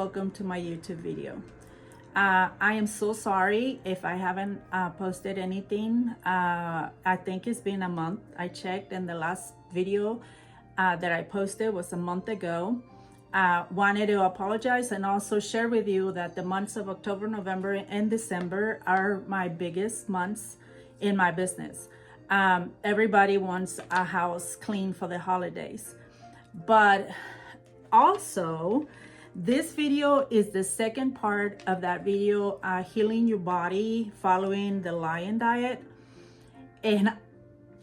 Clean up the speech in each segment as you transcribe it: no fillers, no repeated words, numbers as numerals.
welcome to my YouTube video. I am so sorry if I haven't posted anything. I think it's been a month. I checked, and the last video that I posted was a month ago. Wanted to apologize and also share with you that the months of October, November, and December are my biggest months in my business. Everybody wants a house clean for the holidays, but also this video is the second part of that video, healing your body following the Lion Diet. And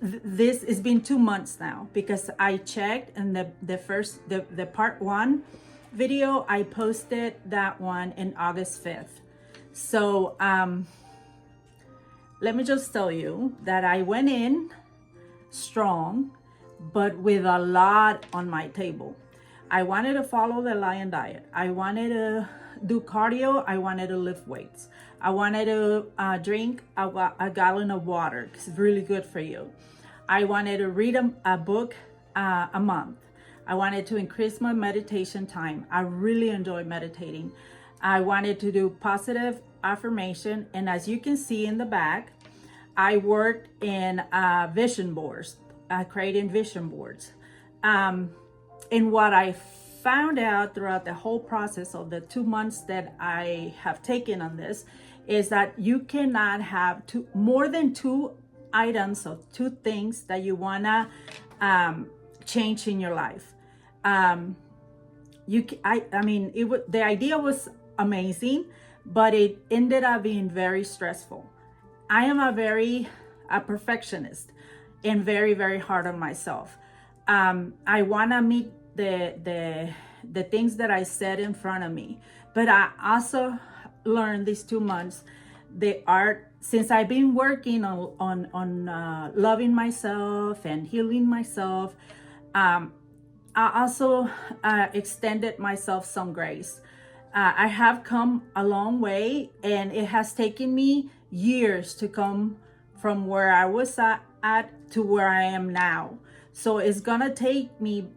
this has been 2 months now, because I checked, and the part 1 video, I posted that one in August 5th. So let me just tell you that I went in strong, but with a lot on my table. I wanted to follow the Lion Diet. I wanted to do cardio. I wanted to lift weights. I wanted to drink a gallon of water, because it's really good for you. I wanted to read a book a month. I wanted to increase my meditation time. I really enjoy meditating. I wanted to do positive affirmation. And as you can see in the back, I worked in vision boards, creating vision boards. And what I found out throughout the whole process of the 2 months that I have taken on this is that you cannot have more than 2 items or 2 things that you wanna change in your life. I mean, the idea was amazing, but it ended up being very stressful. I am a perfectionist and very, very hard on myself. I wanna meet the things that I set in front of me, but I also learned these 2 months the art, since I've been working on loving myself and healing myself. I also extended myself some grace. I have come a long way, and it has taken me years to come from where I was at to where I am now. So it's gonna take me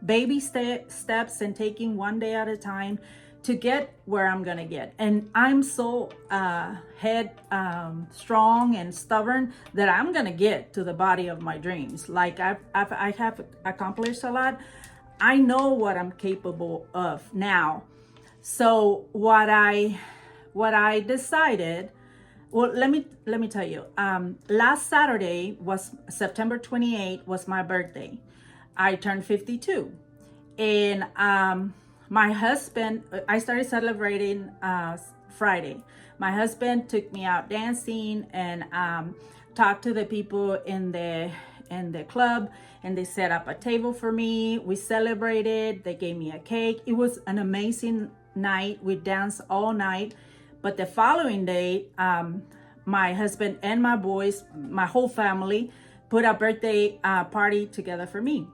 baby steps, and taking one day at a time to get where I'm gonna get. And I'm so strong and stubborn that I'm gonna get to the body of my dreams. Like I have accomplished a lot. I know what I'm capable of now. So what I decided. Well, let me tell you. Last Saturday was September 28th, was my birthday. I turned 52, and my husband. I started celebrating Friday. My husband took me out dancing and talked to the people in the club, and they set up a table for me. We celebrated. They gave me a cake. It was an amazing night. We danced all night. But the following day, my husband and my boys, my whole family, put a birthday party together for me.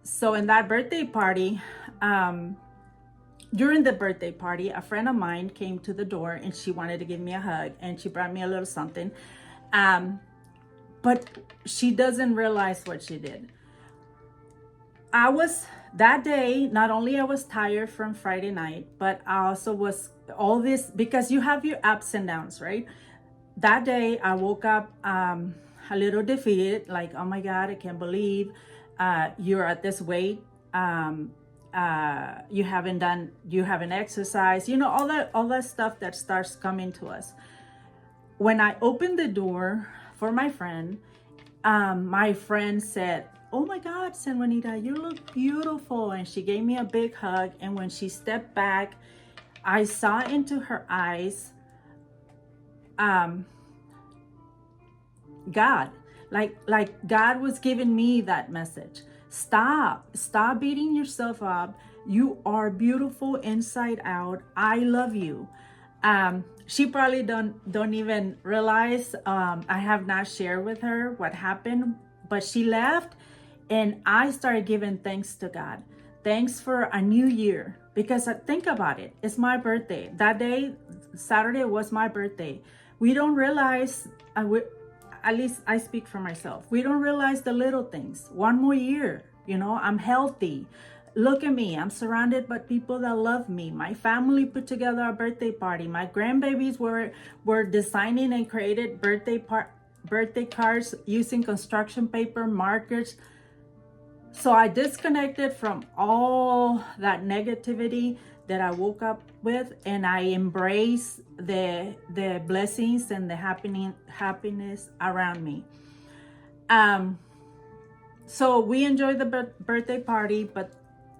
So in that birthday party, during the birthday party, a friend of mine came to the door, and she wanted to give me a hug, and she brought me a little something. But she doesn't realize what she did. That day, not only I was tired from Friday night, but I also was all this, because you have your ups and downs, right? That day I woke up a little defeated, like, oh my God, I can't believe you're at this weight. You haven't exercised, all that stuff that starts coming to us. When I opened the door for my friend said, oh my God, San Juanita, you look beautiful. And she gave me a big hug. And when she stepped back, I saw into her eyes, God, like God was giving me that message. Stop beating yourself up. You are beautiful inside out. I love you. She probably don't even realize, I have not shared with her what happened, but she left. And I started giving thanks to God. Thanks for a new year. Because think about it. It's my birthday. That day, Saturday, was my birthday. We don't realize, at least I speak for myself. We don't realize the little things. One more year, I'm healthy. Look at me. I'm surrounded by people that love me. My family put together a birthday party. My grandbabies were designing and created birthday cards using construction paper, markers. So I disconnected from all that negativity that I woke up with, and I embrace the blessings and the happiness around me. So we enjoyed the birthday party, but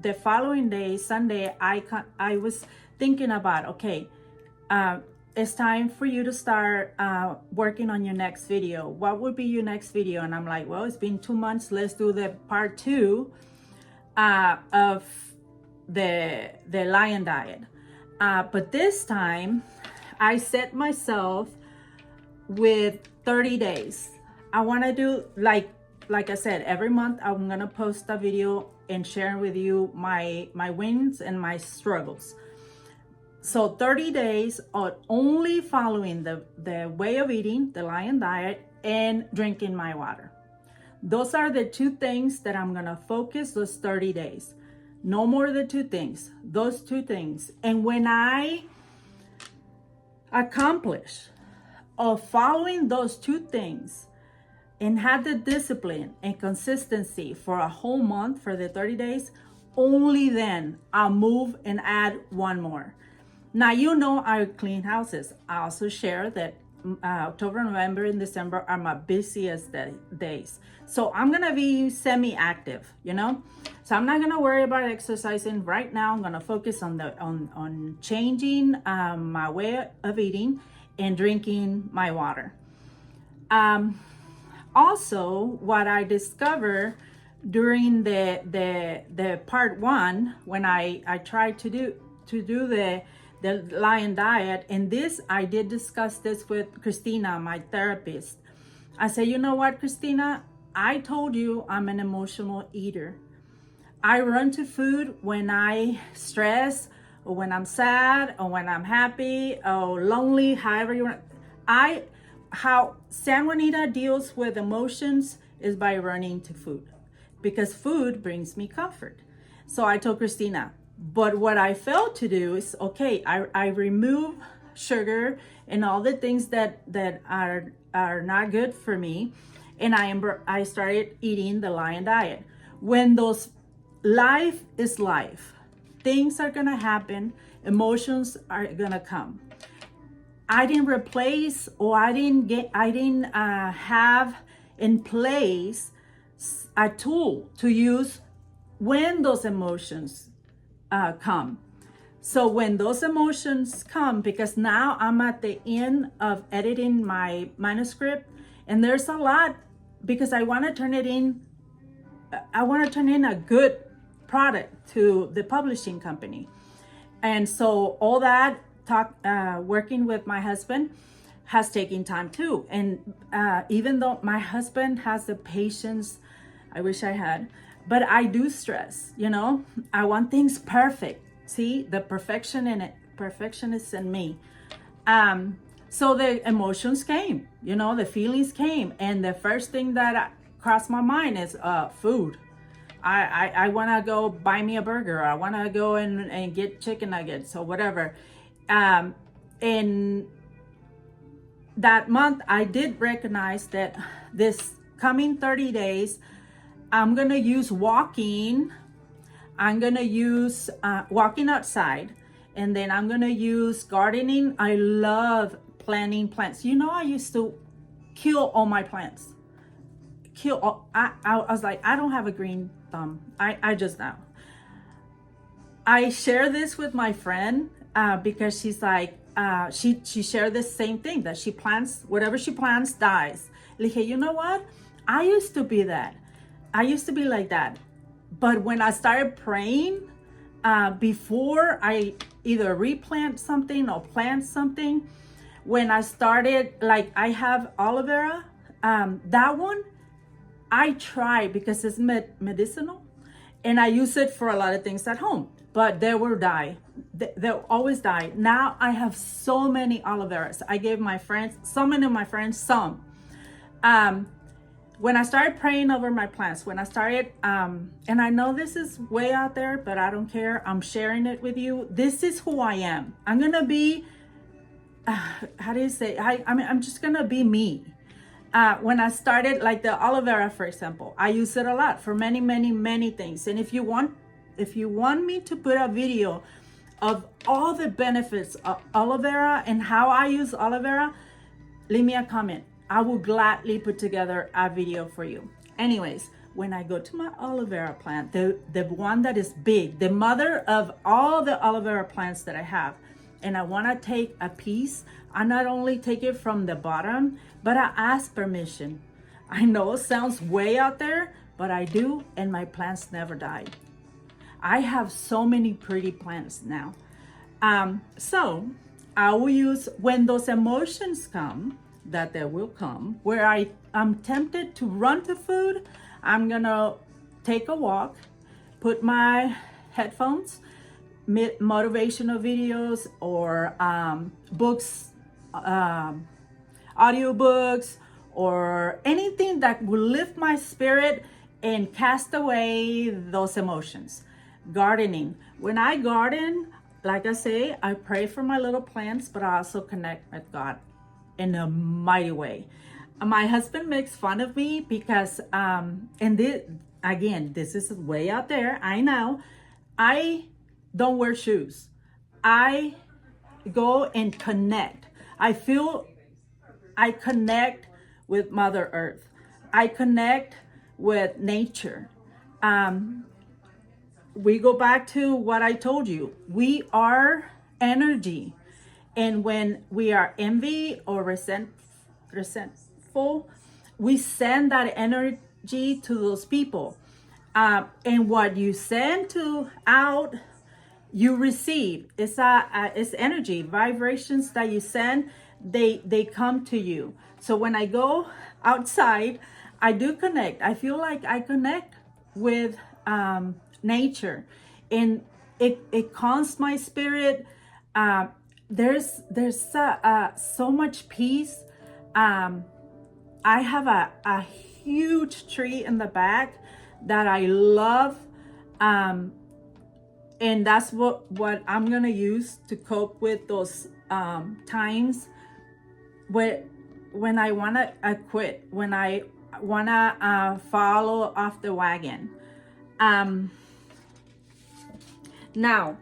the following day, Sunday, I was thinking about, okay, it's time for you to start working on your next video. What would be your next video? And I'm like, well, it's been 2 months. Let's do the part 2 of the lion diet. But this time, I set myself with 30 days. I want to do, like I said, every month I'm going to post a video and share with you my wins and my struggles. So 30 days of only following the way of eating, the lion diet, and drinking my water. Those are the 2 things that I'm going to focus those 30 days. No more than 2 things, those 2 things. And when I accomplish of following those 2 things and have the discipline and consistency for a whole month, for the 30 days, only then I'll move and add 1 more. Now, you know, I clean houses. I also share that October, November, and December are my busiest days. So I'm going to be semi-active, you know? So I'm not going to worry about exercising right now. I'm going to focus on changing my way of eating and drinking my water. Also, what I discovered during the part 1, when I tried to do the lion diet, and this, I did discuss this with Christina, my therapist. I said, you know what, Christina, I told you I'm an emotional eater. I run to food when I stress, or when I'm sad, or when I'm happy, or lonely, however you want. How San Juanita deals with emotions is by running to food, because food brings me comfort. So I told Christina, but what I failed to do is, okay, I remove sugar and all the things that are not good for me, and I started eating the lion diet. When life is life, things are gonna happen, emotions are gonna come. I didn't replace, or I didn't have in place a tool to use when those emotions come. So when those emotions come, because now I'm at the end of editing my manuscript, and there's a lot, because I want to turn in a good product to the publishing company. And so all that working with my husband has taken time too. And even though my husband has the patience I wish I had, but I do stress, you know, I want things perfect. See, the perfectionist in me. So the emotions came, you know, the feelings came. And the first thing that crossed my mind is food. I want to go buy me a burger. I want to go and get chicken nuggets or whatever. In that month, I did recognize that this coming 30 days, I'm going to use walking. I'm going to use walking outside. And then I'm going to use gardening. I love planting plants. You know, I used to kill all my plants. I was like, I don't have a green thumb. I just know. I share this with my friend because she's like, she shared the same thing, that she plants, whatever she plants dies. Like, hey, you know what? I used to be that. I used to be like that. But when I started praying, before I either replant something or plant something, when I started, like I have aloe vera, that one, I try because it's medicinal, and I use it for a lot of things at home, but they will die. They'll always die. Now I have so many aloe veras. I gave my friends, so many of my friends, some. when I started praying over my plants, when I started, and I know this is way out there, but I don't care. I'm sharing it with you. This is who I am. I'm going to be, how do you say? I mean, I'm just going to be me. When I started, like the aloe vera, for example, I use it a lot for many, many, many things. And if you want me to put a video of all the benefits of aloe vera and how I use aloe vera, leave me a comment. I will gladly put together a video for you. Anyways, when I go to my aloe vera plant, the one that is big, the mother of all the aloe vera plants that I have, and I want to take a piece, I not only take it from the bottom, but I ask permission. I know it sounds way out there, but I do, and my plants never die. I have so many pretty plants now. So I will use, when those emotions come, that they will come, where I'm tempted to run to food, I'm gonna take a walk, put my headphones, motivational videos or books, audiobooks, or anything that will lift my spirit and cast away those emotions. Gardening. When I garden, like I say, I pray for my little plants, but I also connect with God in a mighty way. My husband makes fun of me because, this is way out there, I know. I don't wear shoes. I go and connect. I connect with Mother Earth. I connect with nature. We go back to what I told you. We are energy. And when we are envy or resentful, we send that energy to those people. And what you send out, you receive. It's energy, vibrations that you send. They come to you. So when I go outside, I do connect. I feel like I connect with nature, and it calms my spirit. There's so much peace. I have a huge tree in the back that I love, and that's what I'm gonna use to cope with those times when I wanna quit, when I wanna follow off the wagon. Now,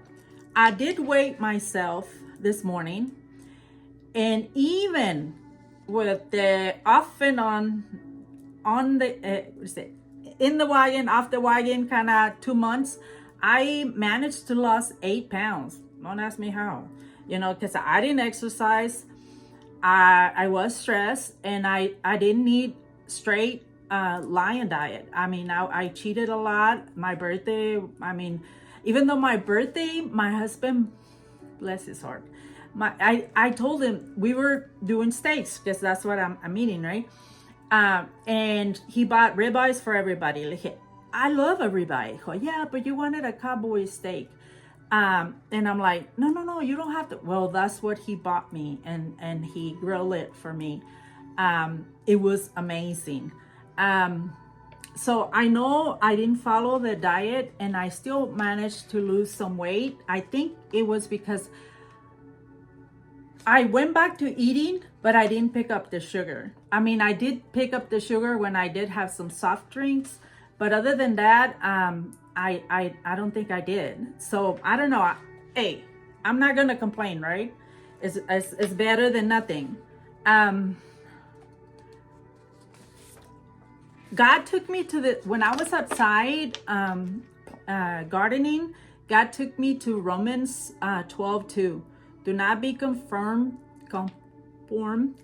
I did weigh myself this morning, and even with the off and on the in the wagon, off the wagon, kind of 2 months, I managed to lose 8 pounds. Don't ask me how, because I didn't exercise. I was stressed, and I didn't eat straight lion diet. I mean, I cheated a lot. My birthday, even though my birthday, my husband, bless his heart, I told him we were doing steaks because that's what I'm eating, right? And he bought ribeyes for everybody. Like, I love a ribeye. Yeah, but you wanted a cowboy steak. And I'm like, no, you don't have to. Well, that's what he bought me, and he grilled it for me. It was amazing. So I know I didn't follow the diet, and I still managed to lose some weight. I think it was because I went back to eating, but I didn't pick up the sugar. I did pick up the sugar when I did have some soft drinks, but other than that, I don't think I did. So I don't know. Hey, I'm not gonna complain, right? It's better than nothing. God took me to when I was outside gardening, God took me to Romans 12:2. Do not be conformed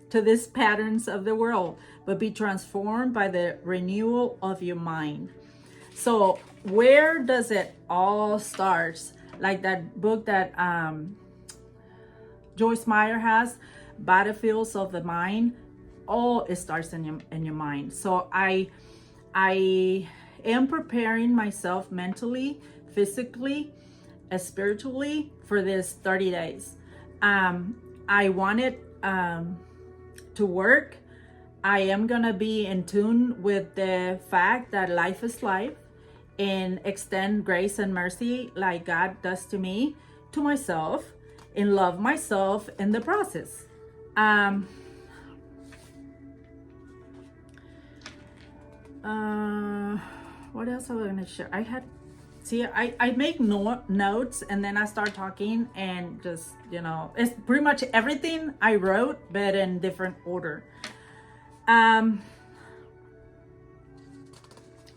to these patterns of the world, but be transformed by the renewal of your mind. So where does it all start? Like that book that Joyce Meyer has, Battlefields of the Mind. All it starts in your mind. So I am preparing myself mentally, physically, spiritually for this 30 days. I wanted to work I am going to be in tune with the fact that life is life and extend grace and mercy like God does to me, to myself, and love myself in the process. What else am I going to share? I make notes and then I start talking and just, it's pretty much everything I wrote, but in different order.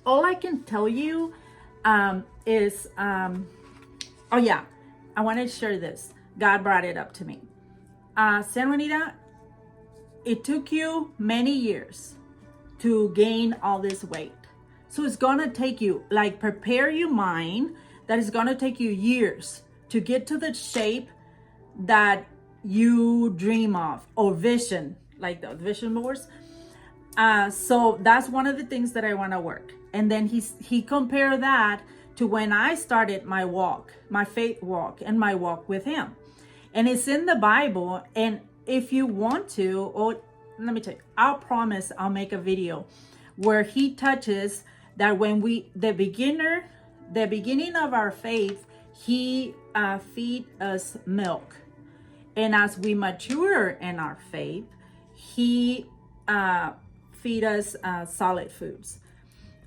All I can tell you is, oh yeah, I want to share this. God brought it up to me. San Juanita, it took you many years to gain all this weight. So it's gonna take you, prepare your mind that it's gonna take you years to get to the shape that you dream of, or vision, like the vision boards. So that's one of the things that I want to work. And then he compared that to when I started my walk, my faith walk, and my walk with him. And it's in the Bible. And if you want to, or let me tell you, I'll promise I'll make a video where he touches that when the beginning of our faith, he feed us milk. And as we mature in our faith, he feed us solid foods.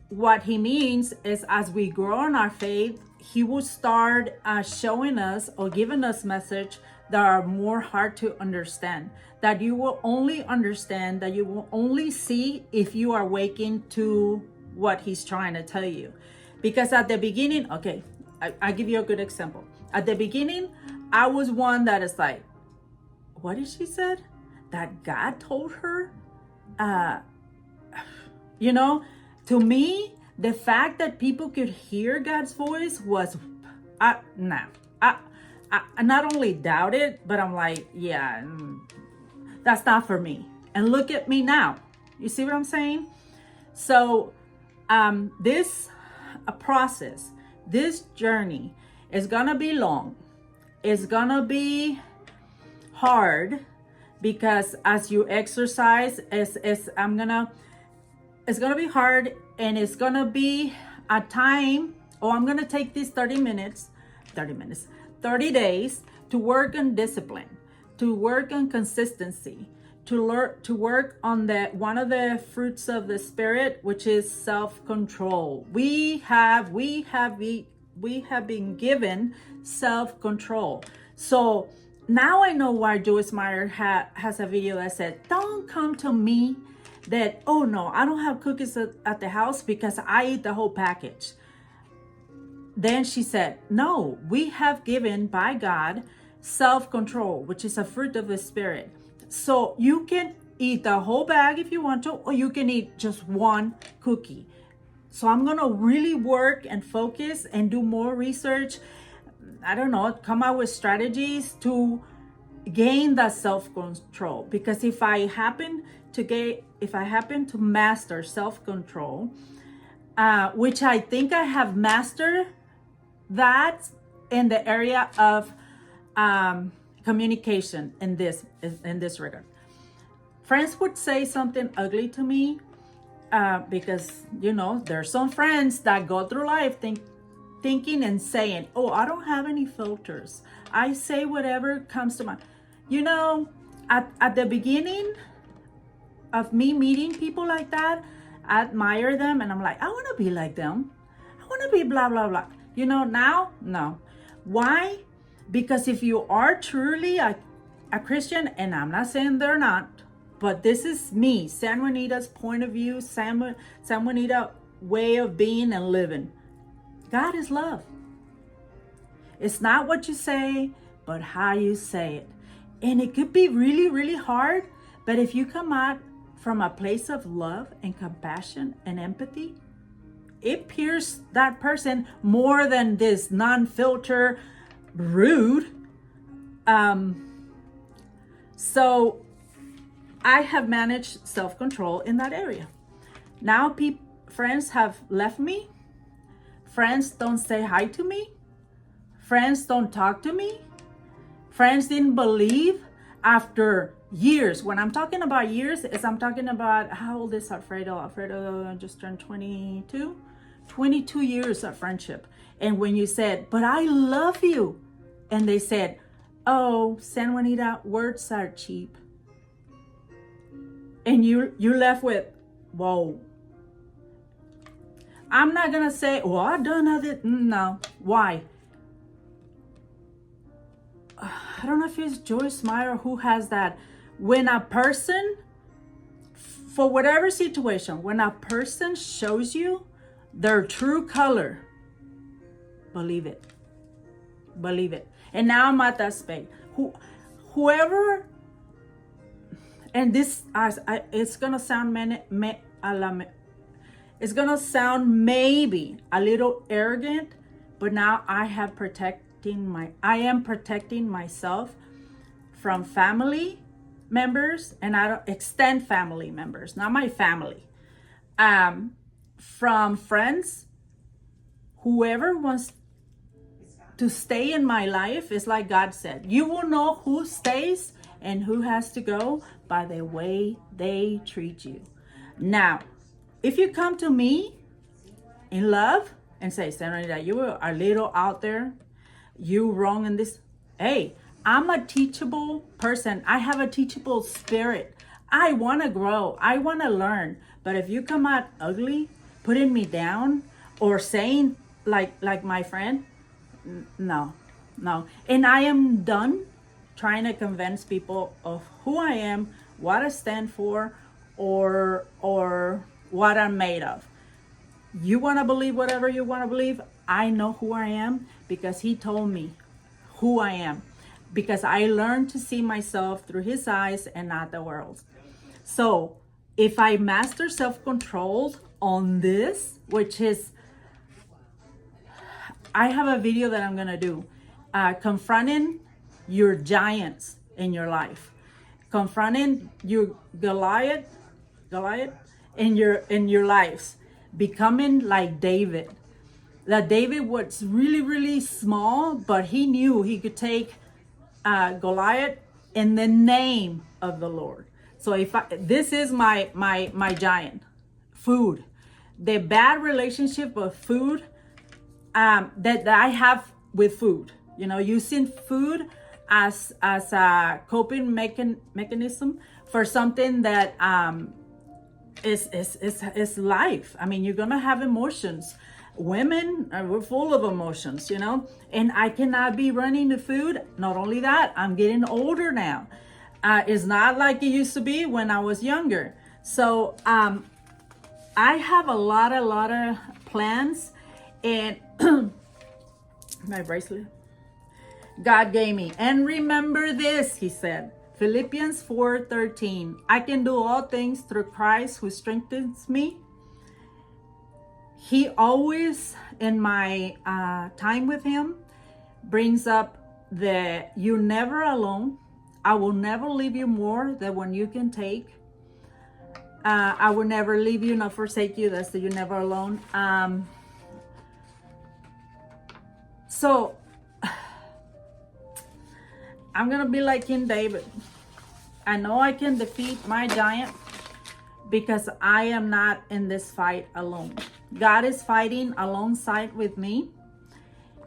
What he means is, as we grow in our faith, he will start showing us or giving us message that are more hard to understand, that you will only understand, that you will only see if you are waking to what he's trying to tell you. Because at the beginning, okay, I'll give you a good example. At the beginning, I was one that is like, what did she said? That God told her? To me, the fact that people could hear God's voice was, I not only doubt it, but I'm like, yeah, that's not for me. And look at me now. You see what I'm saying? So this process, this journey is gonna be long. It's gonna be hard, because as you exercise, it's gonna be hard, and it's gonna be a time. I'm gonna take these 30 days to work on discipline, to work on consistency, to work on one of the fruits of the Spirit, which is self-control. We have been given self-control. So now I know why Joyce Meyer has a video that said, don't come to me that, oh no, I don't have cookies at the house because I eat the whole package. Then she said, no, we have given by God self-control, which is a fruit of the Spirit. So you can eat the whole bag if you want to, or you can eat just one cookie. So I'm going to really work and focus and do more research. I don't know, come up with strategies to gain that self-control. Because if I happen to master self-control, which I think I have mastered that in the area of communication in this regard. Friends would say something ugly to me because there's some friends that go through life thinking and saying, oh, I don't have any filters, I say whatever comes to mind. At the beginning of me meeting people like that, I admire them and I'm like, I want to be like them, I want to be blah blah blah. Now, no. Why? Because if you are truly a Christian, and I'm not saying they're not, but this is me, San Juanita's point of view, San Juanita way of being and living. God is love. It's not what you say, but how you say it. And it could be really, really hard, but if you come out from a place of love and compassion and empathy, it pierces that person more than this non-filter rude. So I have managed self-control in that area. Now friends have left me. Friends don't say hi to me. Friends don't talk to me. Friends didn't believe after Years. When I'm talking about years, I'm talking about, how old is Alfredo? Alfredo just turned 22. 22 years of friendship. And when you said, but I love you, and they said, oh, San Juanita, words are cheap. And you left with, whoa. I'm not gonna say, well, I've done other, no. Why? I don't know if it's Joyce Meyer who has that. When a person, for whatever situation, when a person shows you their true color, believe it. Believe it. And now I'm at that space. Whoever, and this, it's gonna sound it's gonna sound maybe a little arrogant, but now I am protecting myself from family members, and I don't extend family members, not my family, from friends. Whoever wants to stay in my life, is like God said, you will know who stays and who has to go by the way they treat you. Now, if you come to me in love and say, Serenita, you are a little out there, you wrong in this. Hey, I'm a teachable person. I have a teachable spirit. I want to grow. I want to learn. But if you come out ugly, putting me down, or saying like my friend, no. And I am done trying to convince people of who I am, what I stand for, or what I'm made of. You want to believe whatever you want to believe. I know who I am because he told me who I am, because I learned to see myself through his eyes and not the world's. So if I master self-control on this, which is, I have a video that I'm gonna do, confronting your giants in your life, confronting your Goliath in your lives, becoming like David. That David was really, really small, but he knew he could take Goliath in the name of the Lord. So this is my giant, food. The bad relationship of food that I have with food, using food as a coping mechanism for something that is life. I mean, you're gonna have emotions. Women, we're full of emotions, and I cannot be running the food. Not only that, I'm getting older now. It's not like it used to be when I was younger. So I have a lot of plans, and my bracelet God gave me. And remember this, he said, Philippians 4:13, I can do all things through Christ who strengthens me. He always, in my time with him, brings up that you're never alone. I will never leave you more than when you can take. I will never leave you nor forsake you. That's the you're never alone. So I'm going to be like King David. I know I can defeat my giant because I am not in this fight alone. God is fighting alongside with me,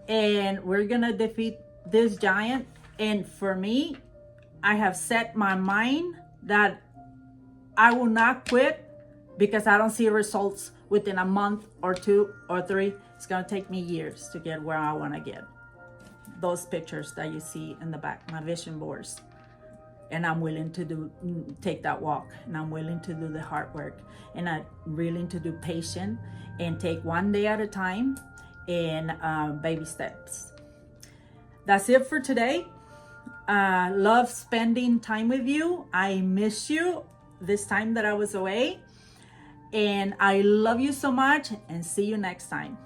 and we're going to defeat this giant. And for me, I have set my mind that I will not quit because I don't see results within a month or 2 or 3. It's going to take me years to get where I want to get. Those pictures that you see in the back, my vision boards. And I'm willing to take that walk, and I'm willing to do the hard work, and I'm willing to do patient and take one day at a time and baby steps. That's it for today. Love spending time with you. I miss you this time that I was away, and I love you so much, and see you next time.